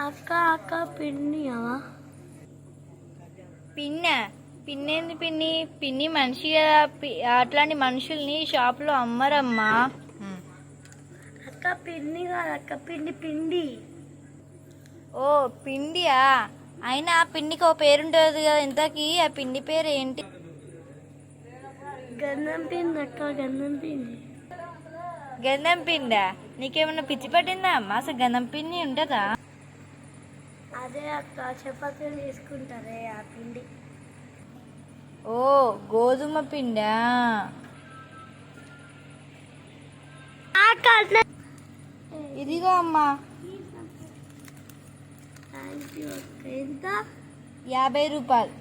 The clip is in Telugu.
అక్క అక్క పిన్నివా? పిన్నేంది పిన్ని? పిన్ని మనిషి కదా. అట్లాంటి మనుషుల్ని షాప్లో అమ్మరమ్మా. అక్క పిన్ని కాదు అక్క, పిండి. ఓ పిండియా? అయినా ఆ పిండికి ఓ పేరుంటుంది కదా, ఇంతకీ ఆ పిండి పేరు ఏంటి? గంధం పిండి అక్క, గంధం పిండి. గంధం పిండా? నీకేమన్నా పిచ్చి పట్టిందా అమ్మా? అసలు గంధం పిండి ఉంటుందా? అదే అక్క, చపాతీలు తీసుకుంటారే ఆ పిండి. ఓ గోధుమ పిండా? ఇదిగో అమ్మా. ఎంత? 50 రూపాయలు.